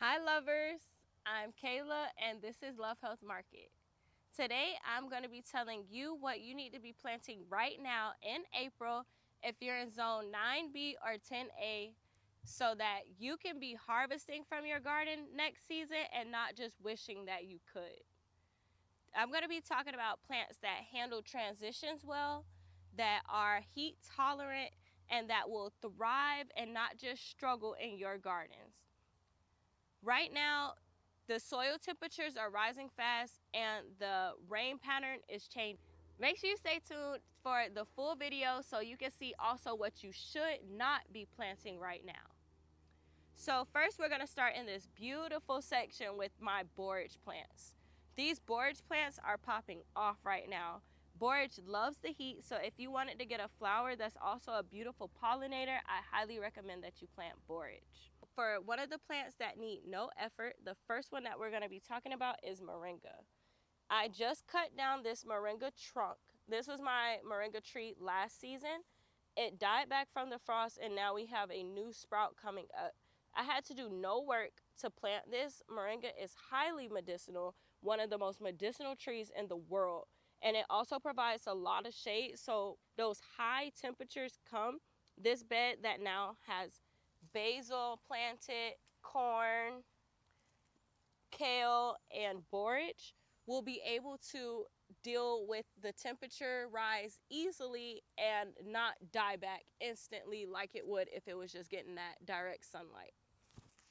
Hi lovers, I'm Kayla and this is Love Health Market. Today I'm going to be telling you what you need to be planting right now in April if you're in zone 9B or 10A so that you can be harvesting from your garden next season and not just wishing that you could. I'm going to be talking about plants that handle transitions well, that are heat tolerant, and that will thrive and not just struggle in your gardens. Right now, the soil temperatures are rising fast and the rain pattern is changing. Make sure you stay tuned for the full video so you can see also what you should not be planting right now. So first we're going to start in this beautiful section with my borage plants. These borage plants are popping off right now. Borage loves the heat, so if you wanted to get a flower that's also a beautiful pollinator, I highly recommend that you plant borage. For one of the plants that need no effort, the first one that we're going to be talking about is Moringa. I just cut down this Moringa trunk. This was my Moringa tree last season. It died back from the frost and now we have a new sprout coming up. I had to do no work to plant this. Moringa is highly medicinal, one of the most medicinal trees in the world. And it also provides a lot of shade, so those high temperatures come. This bed that now has basil planted, corn, kale, and borage will be able to deal with the temperature rise easily and not die back instantly like it would if it was just getting that direct sunlight.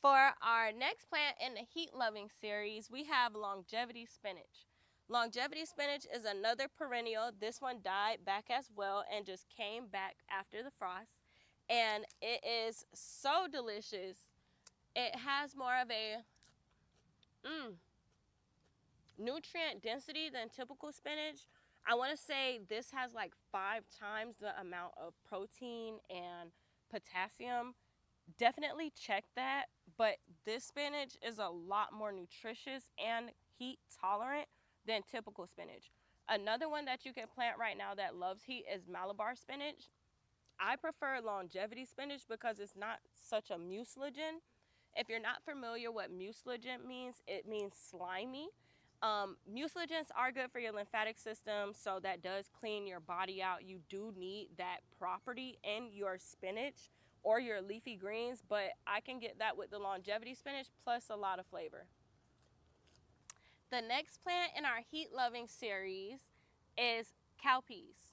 For our next plant in the heat loving series, we have longevity spinach. Longevity spinach is another perennial. This one died back as well and just came back after the frost. And it is so delicious. It has more of a nutrient density than typical spinach. I want to say this has like 5 times the amount of protein and potassium. Definitely check that, but this spinach is a lot more nutritious and heat tolerant than typical spinach. Another one that you can plant right now that loves heat is Malabar spinach. I prefer longevity spinach because it's not such a mucilage. If you're not familiar what mucilage means, it means slimy. Mucilagens are good for your lymphatic system, so that does clean your body out. You do need that property in your spinach or your leafy greens, but I can get that with the longevity spinach plus a lot of flavor. The next plant in our heat loving series is cowpeas.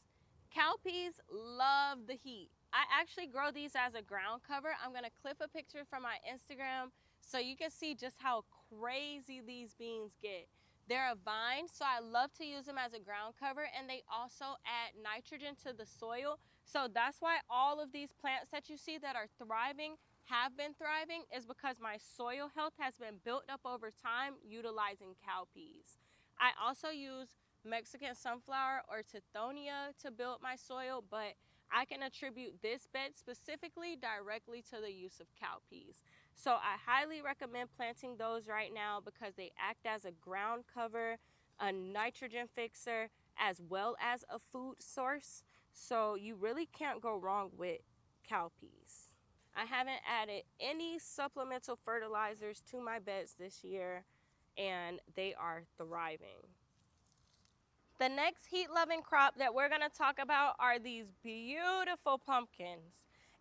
Cowpeas love the heat. I actually grow these as a ground cover. I'm going to clip a picture from my Instagram so you can see just how crazy these beans get. They're a vine, so I love to use them as a ground cover, and they also add nitrogen to the soil. So that's why all of these plants that you see that are thriving have been thriving is because my soil health has been built up over time utilizing cowpeas. I also use Mexican sunflower or tithonia to build my soil, but I can attribute this bed specifically directly to the use of cowpeas. So I highly recommend planting those right now because they act as a ground cover, a nitrogen fixer, as well as a food source. So you really can't go wrong with cowpeas. I haven't added any supplemental fertilizers to my beds this year, and they are thriving. The next heat-loving crop that we're going to talk about are these beautiful pumpkins.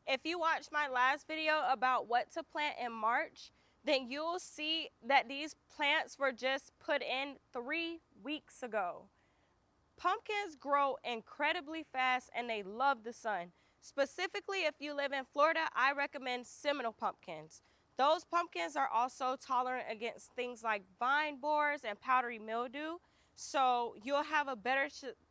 If you watched my last video about what to plant in March, then you'll see that these plants were just put in 3 weeks ago. Pumpkins grow incredibly fast and they love the sun. Specifically, if you live in Florida, I recommend Seminole pumpkins. Those pumpkins are also tolerant against things like vine borers and powdery mildew, so you'll have a better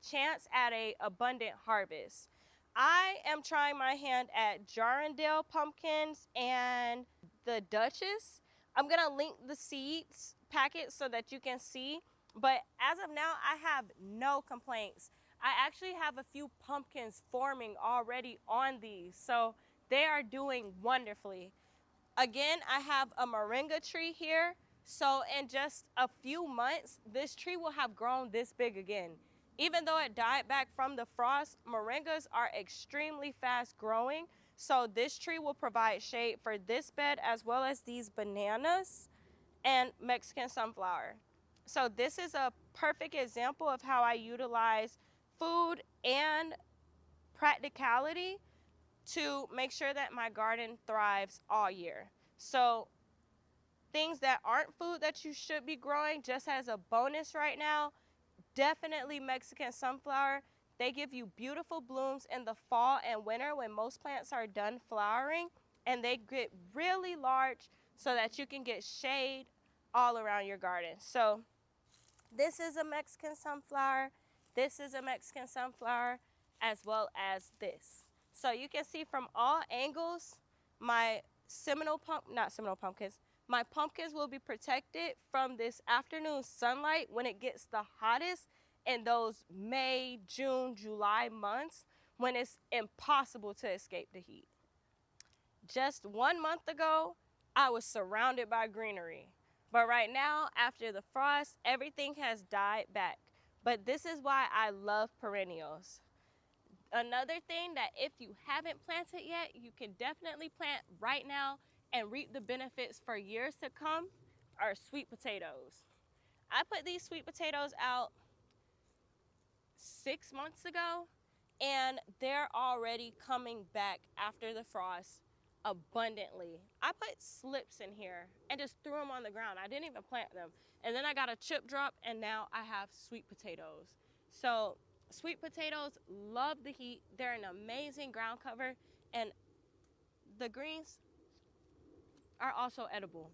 chance at an abundant harvest. I am trying my hand at Jarondale pumpkins and the Duchess. I'm gonna link the seeds packet so that you can see, but as of now, I have no complaints. I actually have a few pumpkins forming already on these, so they are doing wonderfully. Again, I have a Moringa tree here, so in just a few months, this tree will have grown this big again. Even though it died back from the frost, Moringas are extremely fast growing, so this tree will provide shade for this bed as well as these bananas. and Mexican sunflower. So this is a perfect example of how I utilize food and practicality to make sure that my garden thrives all year. So things that aren't food that you should be growing, just as a bonus right now, definitely Mexican sunflower. They give you beautiful blooms in the fall and winter when most plants are done flowering, and they get really large so that you can get shade all around your garden. So this is a Mexican sunflower, this is a Mexican sunflower, as well as this. So you can see from all angles, my my pumpkins will be protected from this afternoon sunlight when it gets the hottest in those May, June, July months when it's impossible to escape the heat. Just 1 month ago, I was surrounded by greenery. But right now, after the frost, everything has died back. But this is why I love perennials. Another thing that if you haven't planted yet, you can definitely plant right now and reap the benefits for years to come are sweet potatoes. I put these sweet potatoes out 6 months ago, and they're already coming back after the frost abundantly. I put slips in here and just threw them on the ground. I didn't even plant them. And then I got a chip drop, and now I have sweet potatoes. So sweet potatoes love the heat. They're an amazing ground cover, and the greens are also edible.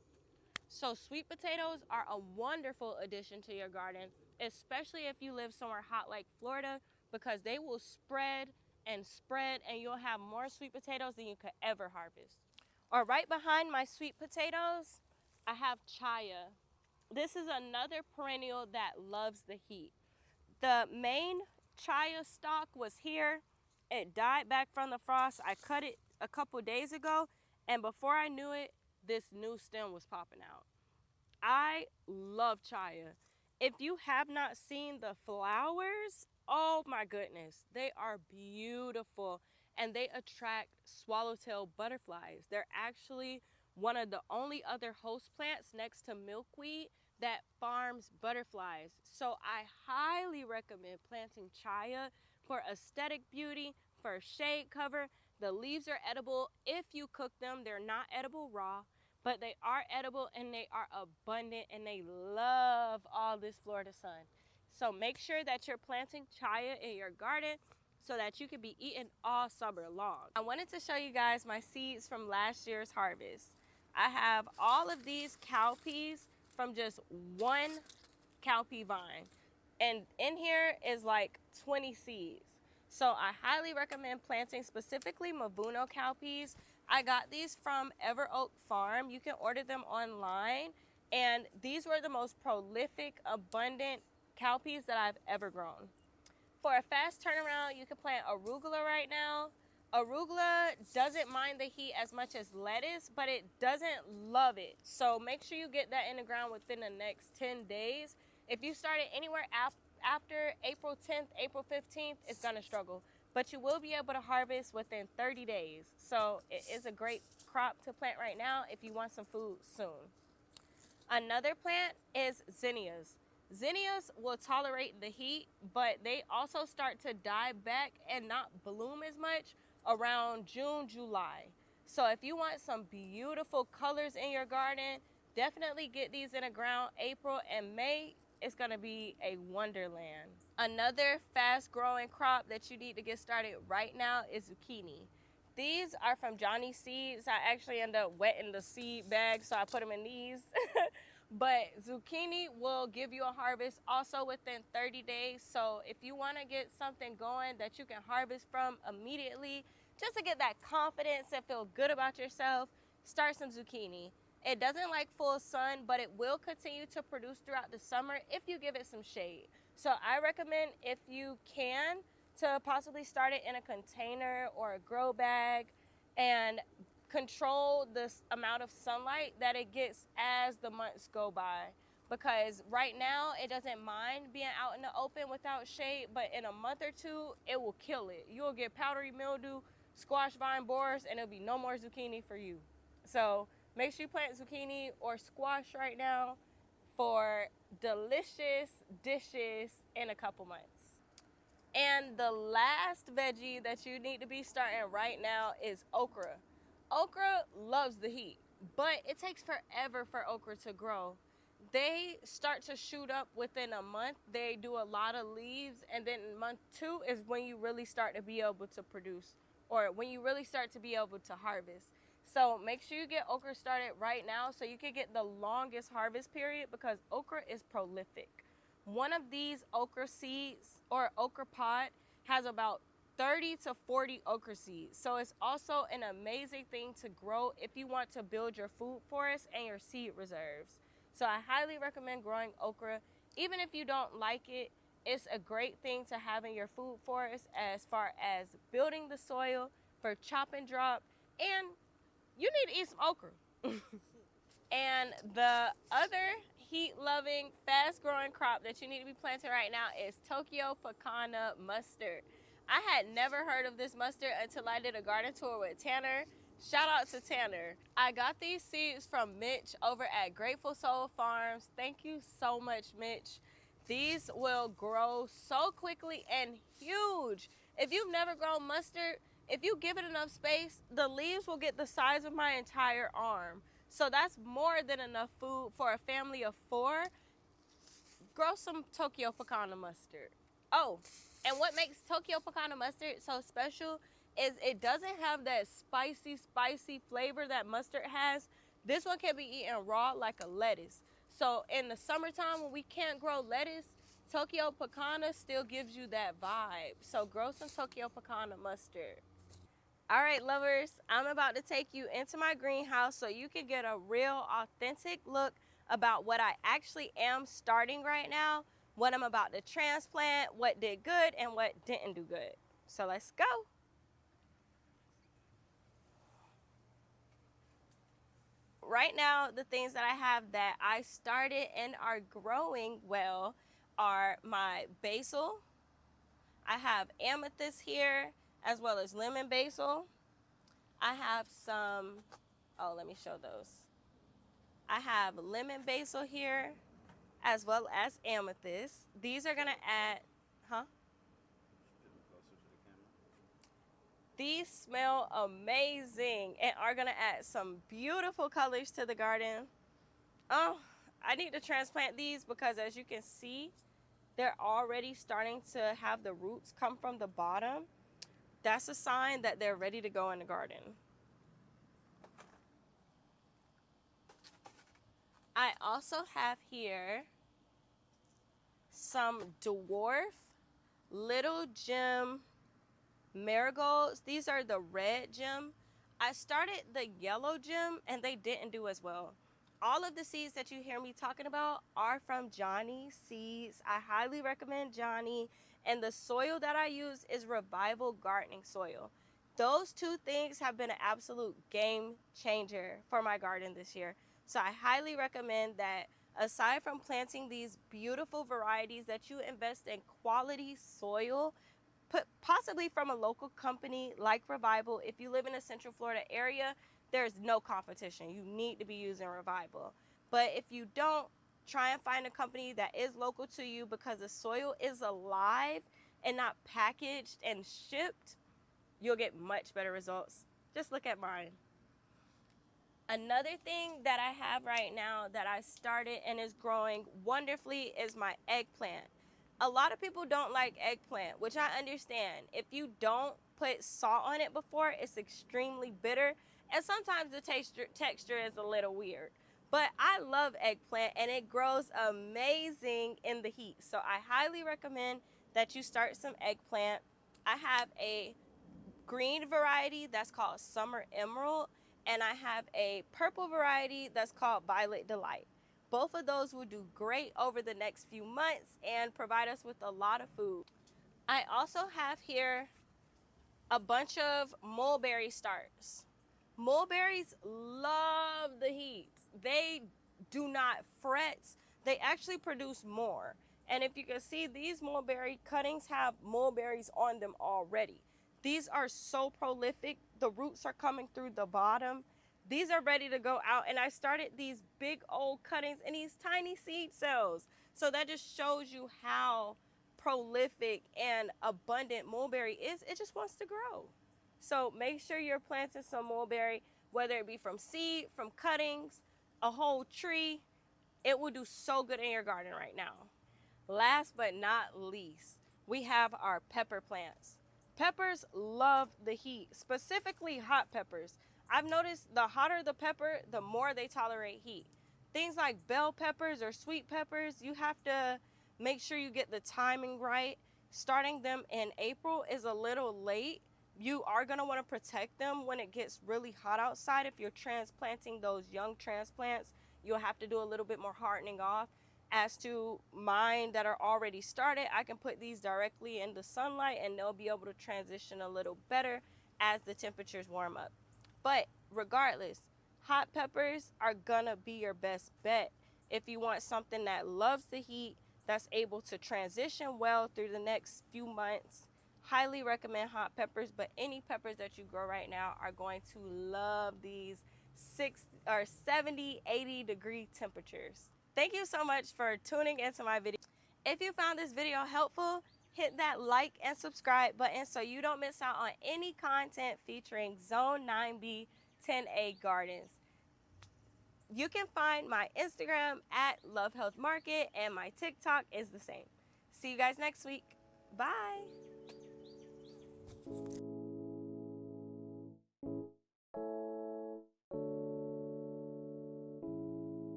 So sweet potatoes are a wonderful addition to your garden, especially if you live somewhere hot like Florida, because they will spread and spread, and you'll have more sweet potatoes than you could ever harvest. Or right behind my sweet potatoes, I have chaya. This is another perennial that loves the heat. The main chaya stalk was here. It died back from the frost. I cut it a couple days ago, and before I knew it, this new stem was popping out. I love chaya. If you have not seen the flowers, oh my goodness, they are beautiful, and they attract swallowtail butterflies. They're actually one of the only other host plants next to milkweed that farms butterflies. So I highly recommend planting chaya for aesthetic beauty, for shade cover. The leaves are edible if you cook them. They're not edible raw, but they are edible, and they are abundant, and they love all this Florida sun. So make sure that you're planting chaya in your garden so that you can be eaten all summer long. I wanted to show you guys my seeds from last year's harvest. I have all of these cowpeas from just one cowpea vine, and in here is like 20 seeds. So I highly recommend planting specifically Mavuno cowpeas. I got these from Ever Oak Farm. You can order them online, and these were the most prolific, abundant cowpeas that I've ever grown. For a fast turnaround, you can plant arugula right now. Arugula doesn't mind the heat as much as lettuce, but it doesn't love it. So make sure you get that in the ground within the next 10 days. If you start it anywhere after April 10th, April 15th, it's gonna struggle. But you will be able to harvest within 30 days. So it is a great crop to plant right now if you want some food soon. Another plant is zinnias. Zinnias will tolerate the heat, but they also start to die back and not bloom as much around June, July. So if you want some beautiful colors in your garden, definitely get these in the ground. April and May, it's gonna be a wonderland. Another fast growing crop that you need to get started right now is zucchini. These are from Johnny Seeds. I actually end up wetting the seed bag, so I put them in these. But zucchini will give you a harvest also within 30 days. So if you want to get something going that you can harvest from immediately, just to get that confidence and feel good about yourself, start some zucchini. It doesn't like full sun, but it will continue to produce throughout the summer if you give it some shade. So I recommend, if you can, to possibly start it in a container or a grow bag and control the amount of sunlight that it gets as the months go by. Because right now it doesn't mind being out in the open without shade, but in a month or two it will kill it. You'll get powdery mildew, squash vine borers, and it'll be no more zucchini for you. So Make sure you plant zucchini or squash right now for delicious dishes in a couple months. And the last veggie that you need to be starting right now is okra. Okra loves the heat, but it takes forever for okra to grow. They start to shoot up within a month. They do a lot of leaves, and then month 2 is when you really start to be able to produce, or when you really start to be able to harvest. So make sure you get okra started right now so you can get the longest harvest period, because okra is prolific. One of these okra seeds or okra pod has about 30 to 40 okra seeds. So it's also an amazing thing to grow if you want to build your food forest and your seed reserves. So I highly recommend growing okra. Even if you don't like it, it's a great thing to have in your food forest as far as building the soil for chop and drop. And you need to eat some okra. And the other heat-loving, fast-growing crop that you need to be planting right now is Tokyo Pekana mustard. I had never heard of this mustard until I did a garden tour with Tanner. Shout out to Tanner. I got these seeds from Mitch over at Grateful Soul Farms. Thank you so much, Mitch. These will grow so quickly and huge. If you've never grown mustard, if you give it enough space, the leaves will get the size of my entire arm. So that's more than enough food for a family of 4. Grow some Tokyo Pekana mustard. Oh, and what makes Tokyo Pekana mustard so special is it doesn't have that spicy flavor that mustard has. This one can be eaten raw like a lettuce. So in the summertime when we can't grow lettuce, Tokyo Pekana still gives you that vibe. So grow some Tokyo Pekana mustard. All right, lovers, I'm about to take you into my greenhouse so you can get a real authentic look about what I actually am starting right now, what I'm about to transplant, what did good and what didn't do good. So let's go. Right now, the things that I have that I started and are growing well are my basil. I have amethyst here, as well as lemon basil. I have some, oh, let me show those. I have lemon basil here, as well as amethyst. These are gonna add, huh? These smell amazing and are gonna add some beautiful colors to the garden. Oh, I need to transplant these because as you can see, they're already starting to have the roots come from the bottom. That's a sign that they're ready to go in the garden. I also have here some dwarf little gem marigolds. These are the red gem. I started the yellow gem and they didn't do as well. All of the seeds that you hear me talking about are from Johnny Seeds. I highly recommend Johnny, and the soil that I use is Revival gardening soil. Those 2 things have been an absolute game changer for my garden this year. So I highly recommend that. Aside from planting these beautiful varieties, that you invest in quality soil, possibly from a local company like Revival. If you live in a Central Florida area, there's no competition. You need to be using Revival. But if you don't, try and find a company that is local to you, because the soil is alive and not packaged and shipped. You'll get much better results. Just look at mine. Another thing that I have right now that I started and is growing wonderfully is my eggplant. A lot of people don't like eggplant, which I understand. If you don't put salt on it before, it's extremely bitter, and sometimes the texture is a little weird. But I love eggplant and it grows amazing in the heat. So I highly recommend that you start some eggplant. I have a green variety that's called Summer Emerald, and I have a purple variety that's called Violet Delight. Both of those will do great over the next few months and provide us with a lot of food. I also have here a bunch of mulberry starts. Mulberries love the heat. They do not fret. They actually produce more. And if you can see, these mulberry cuttings have mulberries on them already. These are so prolific. The roots are coming through the bottom. These are ready to go out, and I started these big old cuttings in these tiny seed cells. So that just shows you how prolific and abundant mulberry is. It just wants to grow. So make sure you're planting some mulberry, whether it be from seed, from cuttings, a whole tree. It will do so good in your garden right now. Last but not least, we have our pepper plants. Peppers love the heat, specifically hot peppers. I've noticed the hotter the pepper, the more they tolerate heat. Things like bell peppers or sweet peppers, you have to make sure you get the timing right. Starting them in April is a little late. You are going to want to protect them when it gets really hot outside. If you're transplanting those young transplants, you'll have to do a little bit more hardening off. As to mine that are already started, I can put these directly in the sunlight and they'll be able to transition a little better as the temperatures warm up. But regardless, hot peppers are gonna be your best bet if you want something that loves the heat, that's able to transition well through the next few months. Highly recommend hot peppers, but any peppers that you grow right now are going to love these 70, 80-degree temperatures. Thank you so much for tuning into my video. If you found this video helpful, hit that like and subscribe button so you don't miss out on any content featuring Zone 9B 10A Gardens. You can find my Instagram at Love Health Market, and my TikTok is the same. See you guys next week. Bye.